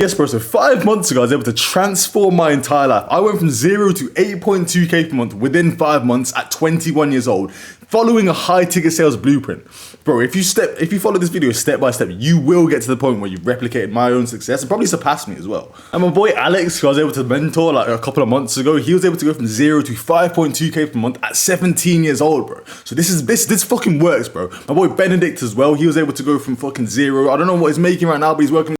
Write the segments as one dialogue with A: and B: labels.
A: Yes, bro, so 5 months ago, I was able to transform my entire life. I went from 0 to 8.2k per month within 5 months at 21 years old, following a high ticket sales blueprint. Bro, if you follow this video step by step, you will get to the point where you've replicated my own success and probably surpassed me as well. And my boy Alex, who I was able to mentor like a couple of months ago, he was able to go from 0 to 5.2k per month at 17 years old, bro. So this fucking works, bro. My boy Benedict as well, he was able to go from fucking 0. I don't know what he's making right now, but he's working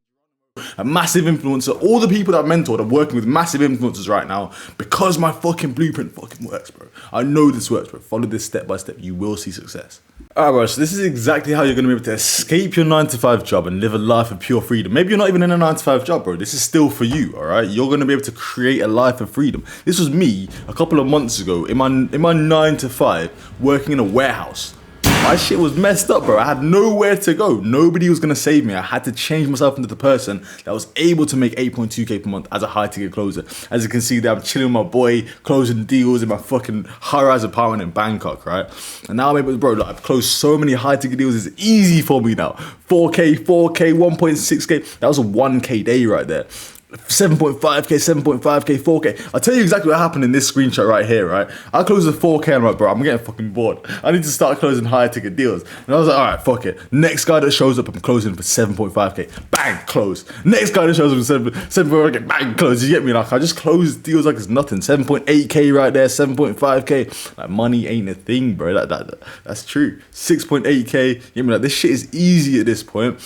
A: a massive influencer. All the people that I've mentored are working with massive influencers right now because my fucking blueprint fucking works, bro. I know this works, bro. Follow this step by step. You will see success. Alright, bro, so this is exactly how you're going to be able to escape your 9-to-5 job and live a life of pure freedom. Maybe you're not even in a 9-to-5 job, bro. This is still for you, alright? You're going to be able to create a life of freedom. This was me a couple of months ago in my 9-to-5 working in a warehouse. My shit was messed up, bro. I had nowhere to go. Nobody was gonna save me. I had to change myself into the person that was able to make 8.2k per month as a high ticket closer. As you can see there, I'm chilling with my boy, closing deals in my fucking high-rise apartment in Bangkok, right? And now I'm able to, bro, like, I've closed so many high ticket deals. It's easy for me now. 4k, 1.6k. That was a 1k day right there. 7.5k, 7.5k, 4k. I'll tell you exactly what happened in this screenshot right here, right? I closed the 4k and I'm like, bro, I'm getting fucking bored. I need to start closing higher ticket deals. And I was like, all right, fuck it. Next guy that shows up, I'm closing for 7.5k. Bang, close. Next guy that shows up for 7.5k, bang, close. You get me? Like, I just close deals like it's nothing. 7.8k right there, 7.5k. Like, money ain't a thing, bro. That's true. 6.8k. You get me? Like, this shit is easy at this point.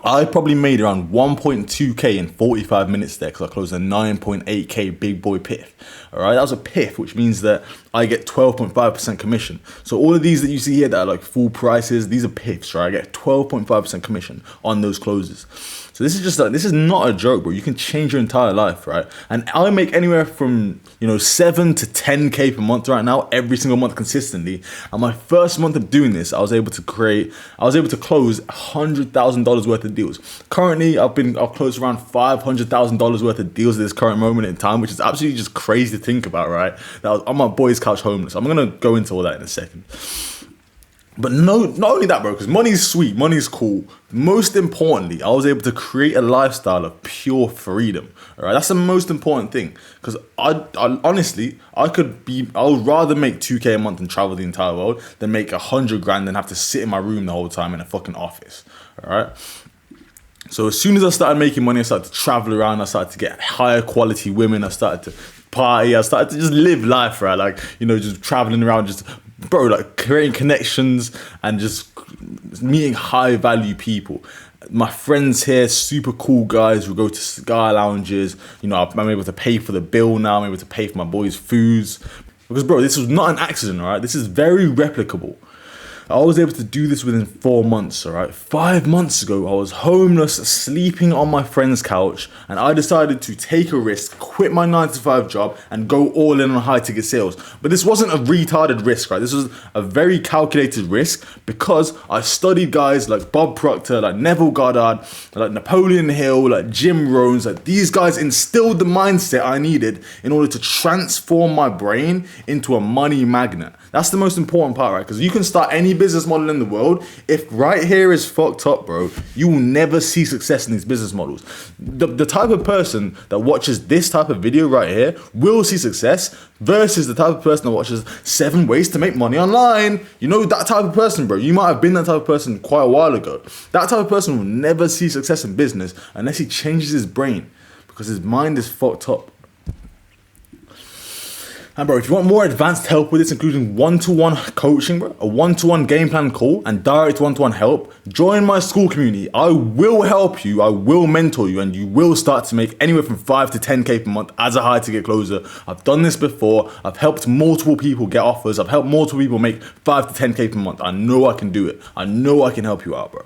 A: I probably made around 1.2k in 45 minutes there because I closed a 9.8k big boy PIF. Alright, that was a PIF, which means that I get 12.5% commission. So all of these that you see here that are like full prices, these are PIFs, right? I get 12.5% commission on those closes. So this is just like, this is not a joke, bro. You can change your entire life, right? And I make anywhere from, 7 to 10k per month right now, every single month consistently. And my first month of doing this, I was able to close $100,000 worth of deals. Currently, I've closed around $500,000 worth of deals at this current moment in time, which is absolutely just crazy to think about, right? That was on my boy's couch homeless. I'm gonna go into all that in a second. But not only that, bro, because money's sweet, money's cool. Most importantly, I was able to create a lifestyle of pure freedom. All right, that's the most important thing. Because I honestly, I would rather make 2k a month and travel the entire world than make 100 grand and have to sit in my room the whole time in a fucking office. All right. So as soon as I started making money, I started to travel around. I started to get higher quality women. I started to party. I started to just live life, right? Like, just traveling around, just, bro, like creating connections and just meeting high value people. My friends here, super cool guys. We go to cigar lounges. I'm able to pay for the bill now. I'm able to pay for my boys' foods. Because, bro, this was not an accident, all right? This is very replicable. I was able to do this within 4 months, all right? 5 months ago, I was homeless, sleeping on my friend's couch, and I decided to take a risk, quit my 9-to-5 job, and go all in on high ticket sales. But this wasn't a retarded risk, right? This was a very calculated risk because I studied guys like Bob Proctor, like Neville Goddard, like Napoleon Hill, like Jim Rohn. Like, these guys instilled the mindset I needed in order to transform my brain into a money magnet. That's the most important part, right? Because you can start any business model in the world. If right here is fucked up, bro, you will never see success in these business models. The type of person that watches this type of video right here will see success versus the type of person that watches 7 ways to make money online. That type of person, bro. You might have been that type of person quite a while ago. That type of person will never see success in business unless he changes his brain because his mind is fucked up. And bro, if you want more advanced help with this, including one-to-one coaching, bro, a one-to-one game plan call, and direct one-to-one help, join my school community. I will help you, I will mentor you, and you will start to make anywhere from 5 to 10k per month as a high ticket closer. I've done this before. I've helped multiple people get offers. I've helped multiple people make 5 to 10k per month. I know I can do it. I know I can help you out, bro.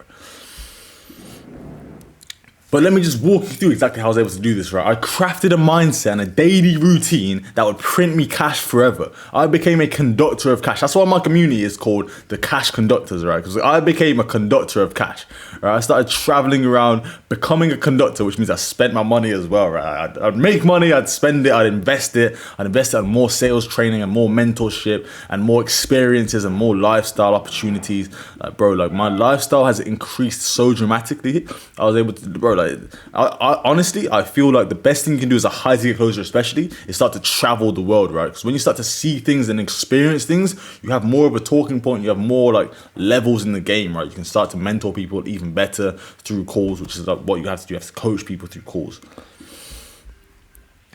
A: But let me just walk you through exactly how I was able to do this, right? I crafted a mindset and a daily routine that would print me cash forever. I became a conductor of cash. That's why my community is called the Cash Conductors, right? Because I became a conductor of cash, right? I started traveling around, becoming a conductor, which means I spent my money as well, right? I'd make money, I'd spend it, I'd invest in more sales training and more mentorship and more experiences and more lifestyle opportunities. Like, bro, like my lifestyle has increased so dramatically. I was able to, bro, like, I honestly, I feel like the best thing you can do as a high ticket closer, especially, is start to travel the world, right? Because when you start to see things and experience things, you have more of a talking point, you have more like levels in the game, right? You can start to mentor people even better through calls, which is like what you have to do. You have to coach people through calls.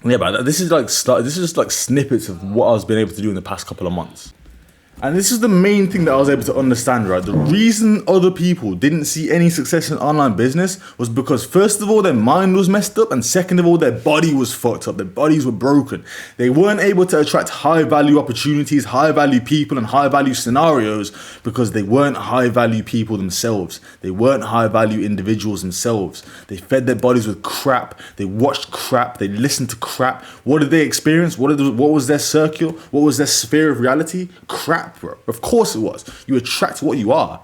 A: Yeah, but this is just like snippets of what I've been able to do in the past couple of months. And this is the main thing that I was able to understand, right? The reason other people didn't see any success in online business was because, first of all, their mind was messed up, and second of all, their body was fucked up. Their bodies were broken. They weren't able to attract high-value opportunities, high-value people, and high-value scenarios because they weren't high-value people themselves. They weren't high-value individuals themselves. They fed their bodies with crap. They watched crap. They listened to crap. What did they experience? What was their circle? What was their sphere of reality? Crap. Bro. Of course it was. You attract what you are.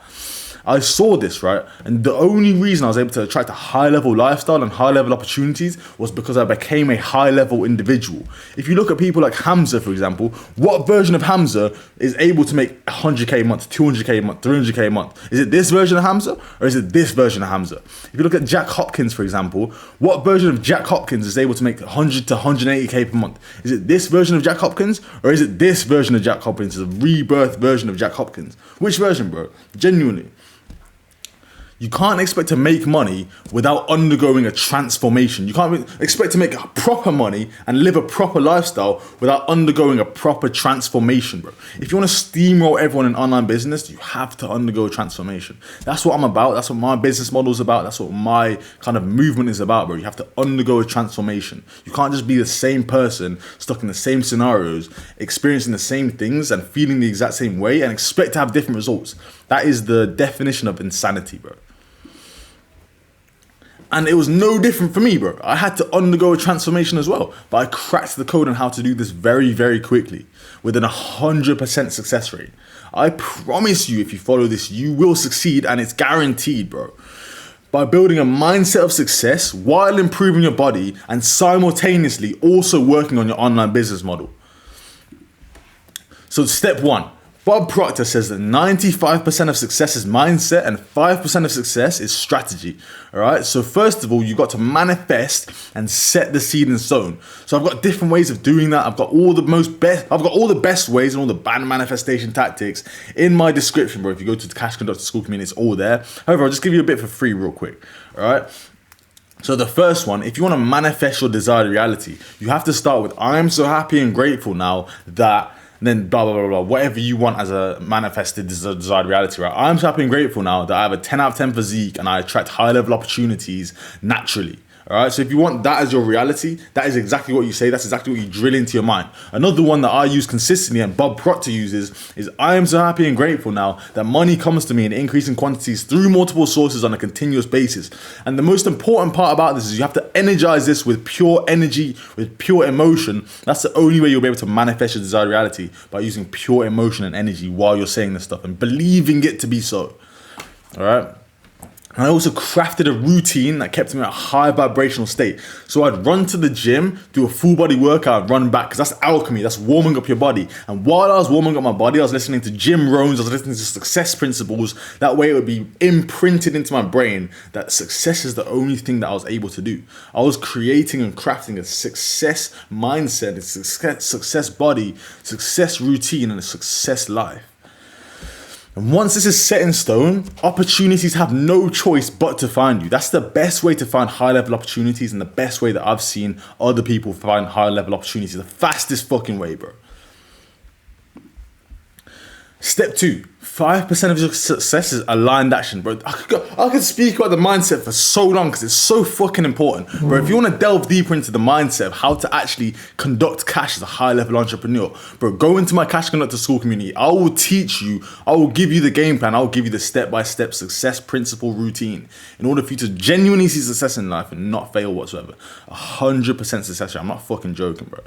A: I saw this, right? And the only reason I was able to attract a high-level lifestyle and high-level opportunities was because I became a high-level individual. If you look at people like Hamza, for example, what version of Hamza is able to make 100k a month, 200k a month, 300k a month? Is it this version of Hamza or is it this version of Hamza? If you look at Jack Hopkins, for example, what version of Jack Hopkins is able to make 100 to 180k per month? Is it this version of Jack Hopkins or is it this version of Jack Hopkins? It's a rebirth version of Jack Hopkins. Which version, bro? Genuinely. You can't expect to make money without undergoing a transformation. You can't expect to make proper money and live a proper lifestyle without undergoing a proper transformation, bro. If you want to steamroll everyone in online business, you have to undergo a transformation. That's what I'm about. That's what my business model is about. That's what my kind of movement is about, bro. You have to undergo a transformation. You can't just be the same person, stuck in the same scenarios, experiencing the same things and feeling the exact same way and expect to have different results. That is the definition of insanity, bro. And it was no different for me, bro. I had to undergo a transformation as well. But I cracked the code on how to do this very, very quickly with an 100% success rate. I promise you, if you follow this, you will succeed, and it's guaranteed, bro. By building a mindset of success while improving your body and simultaneously also working on your online business model. So step one. Bob Proctor says that 95% of success is mindset and 5% of success is strategy. All right. So first of all, you got to manifest and set the seed in stone. So I've got different ways of doing that. I've got all the best ways and all the bad manifestation tactics in my description, bro. If you go to the Cash Conductor School community, it's all there. However, I'll just give you a bit for free real quick. All right. So the first one, if you want to manifest your desired reality, you have to start with, I am so happy and grateful now that, and then blah, blah, blah, blah, whatever you want as a manifested desired reality, right? I'm so happy and grateful now that I have a 10 out of 10 physique and I attract high level opportunities naturally. All right. So if you want that as your reality, that is exactly what you say. That's exactly what you drill into your mind. Another one that I use consistently and Bob Proctor uses is, I am so happy and grateful now that money comes to me in increasing quantities through multiple sources on a continuous basis. And the most important part about this is you have to energize this with pure energy, with pure emotion. That's the only way you'll be able to manifest your desired reality, by using pure emotion and energy while you're saying this stuff and believing it to be so. All right. And I also crafted a routine that kept me in a high vibrational state. So I'd run to the gym, do a full body workout, run back, because that's alchemy, that's warming up your body. And while I was warming up my body, I was listening to Jim Rohns, I was listening to success principles. That way it would be imprinted into my brain that success is the only thing that I was able to do. I was creating and crafting a success mindset, a success body, success routine, and a success life. And once this is set in stone, opportunities have no choice but to find you. That's the best way to find high-level opportunities, and the best way that I've seen other people find high-level opportunities. The fastest fucking way, bro. Step 2, 5% of your success is aligned action, bro. I could speak about the mindset for so long because it's so fucking important. Bro, if you want to delve deeper into the mindset of how to actually conduct cash as a high-level entrepreneur, bro, go into my Cash Conductor School community. I will teach you, I will give you the game plan, I will give you the step-by-step success principle routine in order for you to genuinely see success in life and not fail whatsoever. 100% success rate. I'm not fucking joking, bro.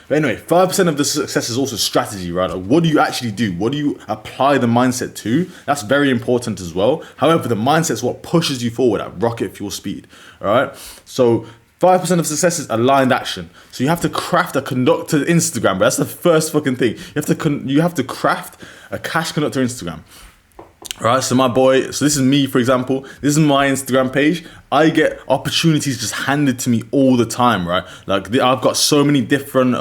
A: But anyway, 5% of the success is also strategy, right? Like, what do you actually do? What do you apply the mindset to? That's very important as well. However, the mindset is what pushes you forward at rocket fuel speed, all right? So 5% of success is aligned action. So you have to craft a conductor Instagram, but that's the first fucking thing. You have to craft a cash conductor Instagram. Right, so my boy, so this is me, for example. This is my Instagram page. I get opportunities just handed to me all the time, right? Like I've got so many different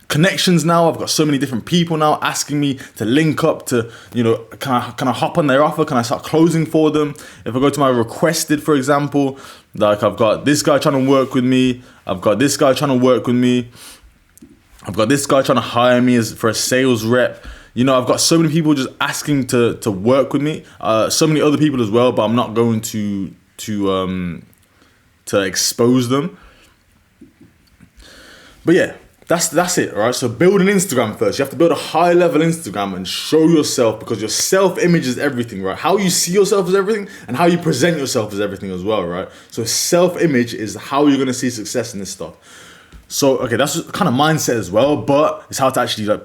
A: connections now. I've got so many different people now asking me to link up to, can I hop on their offer? Can I start closing for them? If I go to my requested, for example, like I've got this guy trying to work with me. I've got this guy trying to work with me. I've got this guy trying to hire me for a sales rep. I've got so many people just asking to work with me. So many other people as well, but I'm not going to expose them. But yeah, that's it, all right? So build an Instagram first. You have to build a high-level Instagram and show yourself, because your self-image is everything, right? How you see yourself is everything, and how you present yourself is everything as well, right? So self-image is how you're going to see success in this stuff. So, okay, that's kind of mindset as well, but it's how to actually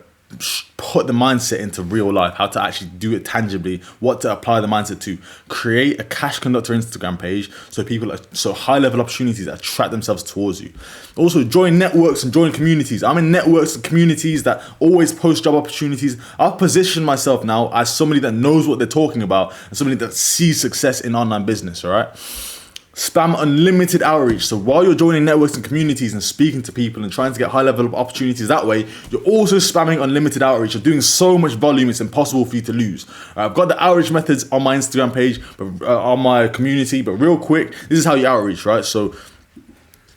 A: put the mindset into real life, how to actually do it tangibly, what to apply the mindset to. Create a cash conductor Instagram page so high level opportunities attract themselves towards you. Also, join networks and join communities. I'm in networks and communities that always post job opportunities. I've positioned myself now as somebody that knows what they're talking about and somebody that sees success in online business, all right? Spam unlimited outreach. So while you're joining networks and communities and speaking to people and trying to get high level opportunities that way, you're also spamming unlimited outreach. You're doing so much volume, it's impossible for you to lose. I've got the outreach methods on my Instagram page, on my community, but real quick, this is how you outreach, right? So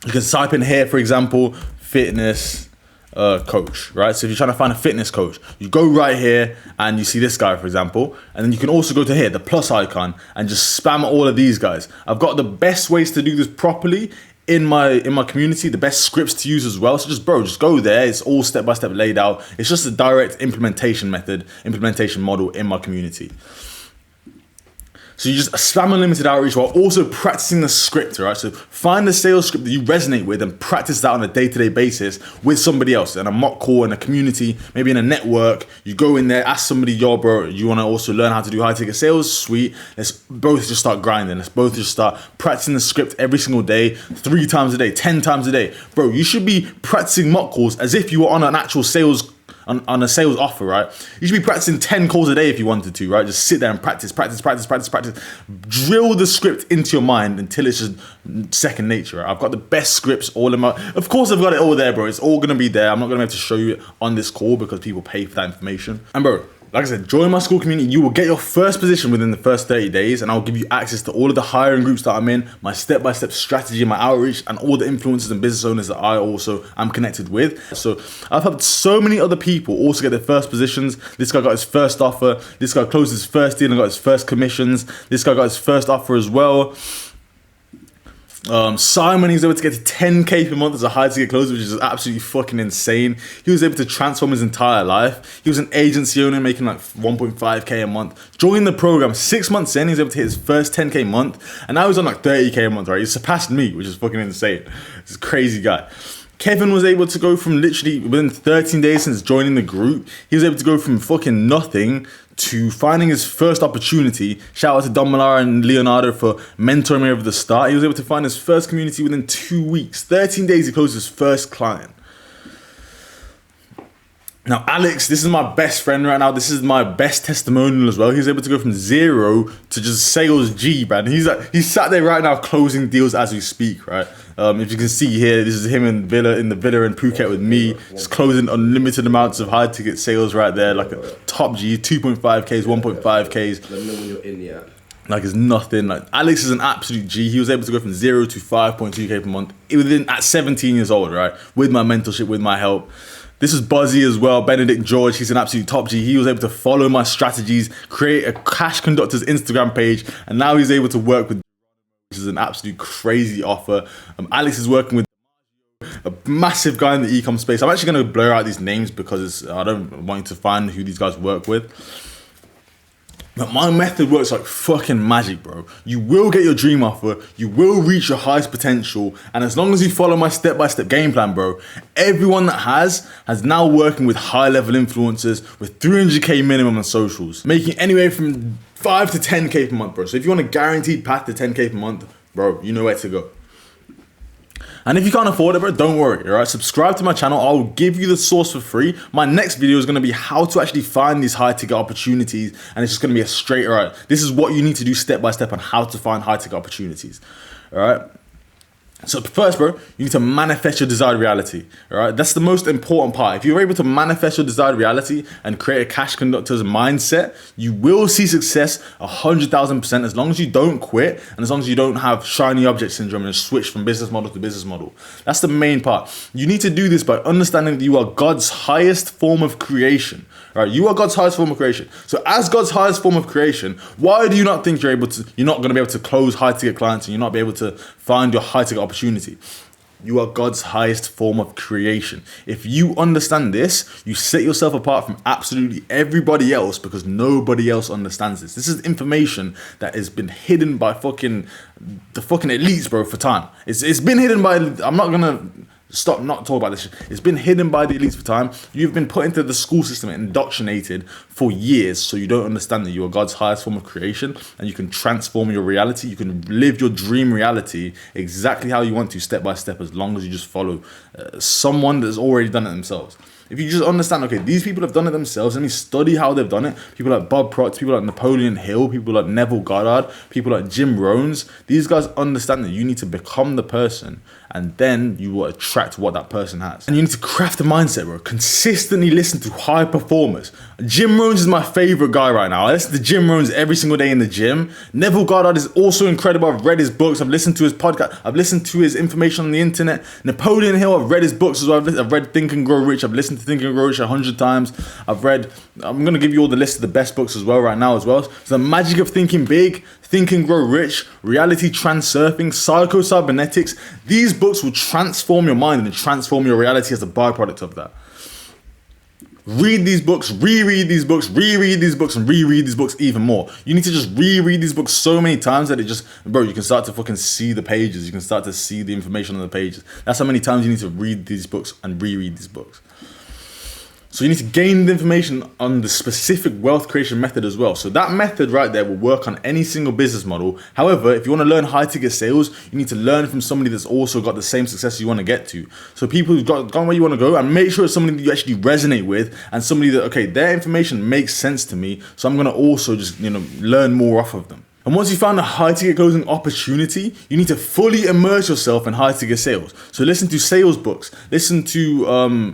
A: you can type in here, for example, fitness coach, right? So if you're trying to find a fitness coach, you go right here and you see this guy, for example, and then you can also go to here, the plus icon, and just spam all of these guys. I've got the best ways to do this properly in my community, the best scripts to use as well. So just go there. It's all step-by-step laid out. It's just a direct implementation model in my community. So you just spam unlimited outreach while also practicing the script, right? So find the sales script that you resonate with and practice that on a day-to-day basis with somebody else in a mock call, in a community, maybe in a network. You go in there, ask somebody, yo, bro, you want to also learn how to do high-ticket sales? Sweet. Let's both just start grinding. Let's both just start practicing the script every single day, 3 times a day, 10 times a day. Bro, you should be practicing mock calls as if you were on an actual sales on a sales offer, right? You should be practicing 10 calls a day if you wanted to, right? Just sit there and practice. Drill the script into your mind until it's just second nature, right? I've got the best scripts all in my... Of course, I've got it all there, bro. It's all going to be there. I'm not going to be able to show you it on this call because people pay for that information. And bro, like I said, join my school community. You will get your first position within the first 30 days, and I'll give you access to all of the hiring groups that I'm in, my step-by-step strategy, my outreach, and all the influencers and business owners that I also am connected with. So I've helped so many other people also get their first positions. This guy got his first offer. This guy closed his first deal and got his first commissions. This guy got his first offer as well. Simon, he's able to get to 10k per month as a high ticket closer, which is absolutely fucking insane. He was able to transform his entire life. He was an agency owner making like 1.5k a month. Joined the program 6 months in, he was able to hit his first 10k month, and now he's on like 30k a month, right? He surpassed me, which is fucking insane. He's a crazy guy. Kevin was able to go from literally within 13 days since joining the group, he was able to go from fucking nothing to finding his first opportunity. Shout out to Don Malara and Leonardo for mentoring me over the start. He was able to find his first community within 2 weeks. 13 days, he closed his first client. Now, Alex, this is my best friend right now. This is my best testimonial as well. He was able to go from 0 to just sales G, man. He's sat there right now closing deals as we speak, right? If you can see here, this is him in the villa in Phuket with me, just closing unlimited amounts of high ticket sales right there, like a top G, 2.5Ks, 1.5Ks.
B: Let me know when you're in, yeah.
A: Like it's nothing. Like Alex is an absolute G. He was able to go from 0 to 5.2K per month at 17 years old, right? With my mentorship, with my help. This is Buzzy as well, Benedict George. He's an absolute top G. He was able to follow my strategies, create a Cash Conductor's Instagram page, and now he's able to work with, which is an absolute crazy offer. Alex is working with a massive guy in the e-com space. I'm actually going to blur out these names because I don't want you to find who these guys work with. But my method works like fucking magic, bro. You will get your dream offer, you will reach your highest potential, and as long as you follow my step-by-step game plan, bro, everyone that has now working with high-level influencers with 300k minimum on socials, making anywhere from 5 to 10k per month, bro. So if you want a guaranteed path to 10k per month, bro, you know where to go. And if you can't afford it, bro, don't worry, all right? Subscribe to my channel. I'll give you the source for free. My next video is going to be how to actually find these high ticket opportunities. And it's just going to be a straight, all right, this is what you need to do step by step on how to find high ticket opportunities, all right? So first, bro, you need to manifest your desired reality, all right? That's the most important part. If you're able to manifest your desired reality and create a cash conductor's mindset, you will see success 100,000% as long as you don't quit and as long as you don't have shiny object syndrome and switch from business model to business model. That's the main part. You need to do this by understanding that you are God's highest form of creation, all right? You are God's highest form of creation. So as God's highest form of creation, why do you not think you're not going to be able to close high ticket clients and you're not be able to find your high ticket opportunity? You are God's highest form of creation. If you understand this, you set yourself apart from absolutely everybody else because nobody else understands this. This is information that has been hidden by the fucking elites, bro, for time. It's been hidden by, I'm not gonna stop not talking about this shit. It's been hidden by the elites for time. You've been put into the school system and indoctrinated for years, so you don't understand that you are God's highest form of creation and you can transform your reality. You can live your dream reality exactly how you want to, step by step, as long as you just follow someone that's already done it themselves. If you just understand, okay, these people have done it themselves, let me study how they've done it. People like Bob Proctor, people like Napoleon Hill, people like Neville Goddard, people like Jim Rohns. These guys understand that you need to become the person and then you will attract what that person has. And you need to craft a mindset, bro. Consistently listen to high performers. Jim Rohns is my favorite guy right now. I listen to Jim Rohns every single day in the gym. Neville Goddard is also incredible. I've read his books. I've listened to his podcast. I've listened to his information on the internet. Napoleon Hill, I've read his books as well. I've read Think and Grow Rich. I've listened to Think and Grow Rich 100 times. I'm going to give you all the list of the best books as well right now as well. So The Magic of Thinking Big, Think and Grow Rich, Reality Transurfing, Psycho-Cybernetics. These books will transform your mind and transform your reality as a byproduct of that. Read these books, reread these books, reread these books, and reread these books even more. You need to just reread these books so many times that you can start to fucking see the pages. You can start to see the information on the pages. That's how many times you need to read these books and reread these books. So you need to gain the information on the specific wealth creation method as well. So that method right there will work on any single business model. However, if you want to learn high ticket sales, you need to learn from somebody that's also got the same success you want to get to. So people who've gone where you want to go, and make sure it's somebody that you actually resonate with and somebody that, okay, their information makes sense to me. So I'm going to also just, learn more off of them. And once you found a high ticket closing opportunity, you need to fully immerse yourself in high ticket sales. So listen to sales books, listen to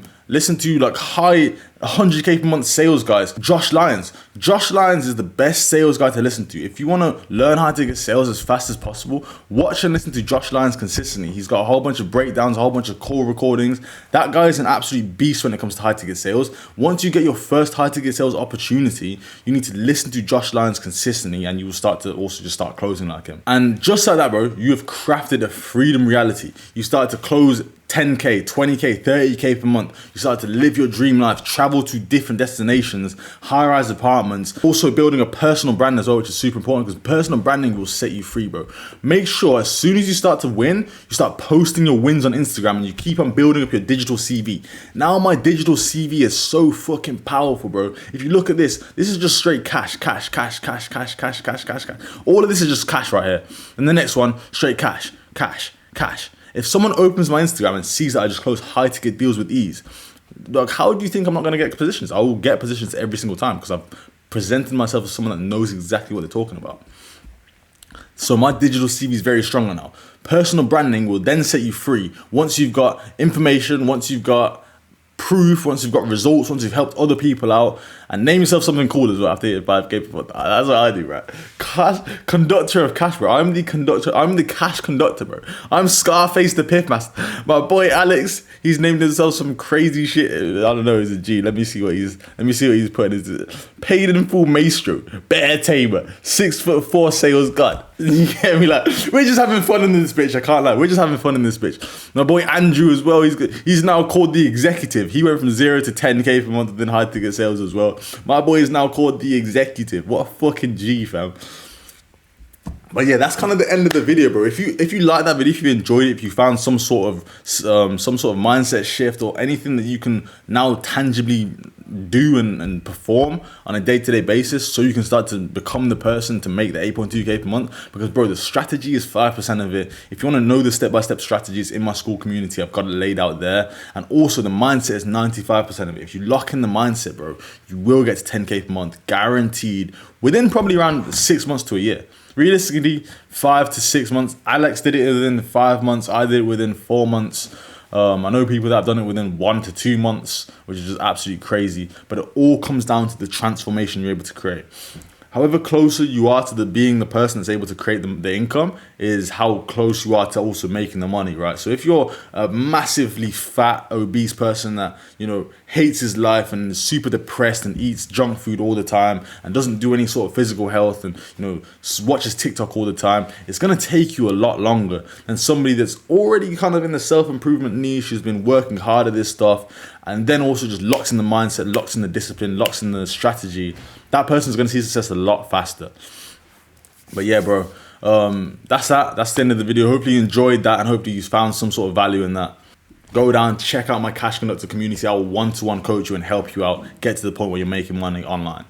A: like high 100k per month sales guys. Josh Lyons is the best sales guy to listen to. If you want to learn how to get sales as fast as possible, watch and listen to Josh Lyons consistently. He's got a whole bunch of breakdowns, a whole bunch of call recordings. That guy is an absolute beast when it comes to high ticket sales. Once you get your first high ticket sales opportunity, you need to listen to Josh Lyons consistently and you will start to also just start closing like him. And just like that, bro, you have crafted a freedom reality. You start to close 10k, 20k, 30k per month. You start to live your dream life, travel to different destinations, high-rise apartments, also building a personal brand as well, which is super important because personal branding will set you free, bro. Make sure as soon as you start to win, you start posting your wins on Instagram and you keep on building up your digital CV. Now my digital CV is so fucking powerful, bro. If you look at this is just straight cash. All of this is just cash right here. And the next one, straight cash. If someone opens my Instagram and sees that I just close high ticket deals with ease, like, how do you think I'm not going to get positions? I will get positions every single time because I've presented myself as someone that knows exactly what they're talking about. So my digital CV is very strong now. Personal branding will then set you free. Once you've got information, once you've got proof, once you've got results, once you've helped other people out, and name yourself something cool as well after you hit 5k. That's what I do, right? Conductor of cash, bro. I'm the cash conductor, bro. I'm Scarface the Piffmaster. My boy Alex, he's named himself some crazy shit. I don't know, he's a G. Let me see what he's putting. Paid in full maestro, bear tamer, 6'4" sales god. You get me? Like, we're just having fun in this bitch. I can't lie. We're just having fun in this bitch. My boy Andrew as well. He's now called the executive. He went from 0 to 10k per month within high ticket sales as well. My boy is now called the executive. What a fucking G, fam. But yeah, that's kind of the end of the video, bro. If you like that video, if you enjoyed it, if you found some sort of mindset shift or anything that you can now tangibly do and perform on a day-to-day basis, so you can start to become the person to make the 8.2k per month. Because bro, the strategy is 5% of it. If you want to know the step-by-step strategies in my school community, I've got it laid out there. And also the mindset is 95% of it. If you lock in the mindset, bro, you will get to 10k per month, guaranteed, within probably around 6 months to a year. Realistically, 5 to 6 months. Alex did it within 5 months. I did it within 4 months. I know people that have done it within 1 to 2 months, which is just absolutely crazy. But it all comes down to the transformation you're able to create. However closer you are to being the person that's able to create the income is how close you are to also making the money, right? So if you're a massively fat, obese person that, you know, hates his life and is super depressed and eats junk food all the time and doesn't do any sort of physical health and, you know, watches TikTok all the time, it's going to take you a lot longer than somebody that's already kind of in the self-improvement niche, who's been working hard at this stuff, and then also just locks in the mindset, locks in the discipline, locks in the strategy. That person's going to see success a lot faster. But yeah, bro, that's that. That's the end of the video. Hopefully you enjoyed that and hopefully you found some sort of value in that. Go down, check out my Cash Conductor community. I will one-to-one coach you and help you out, get to the point where you're making money online.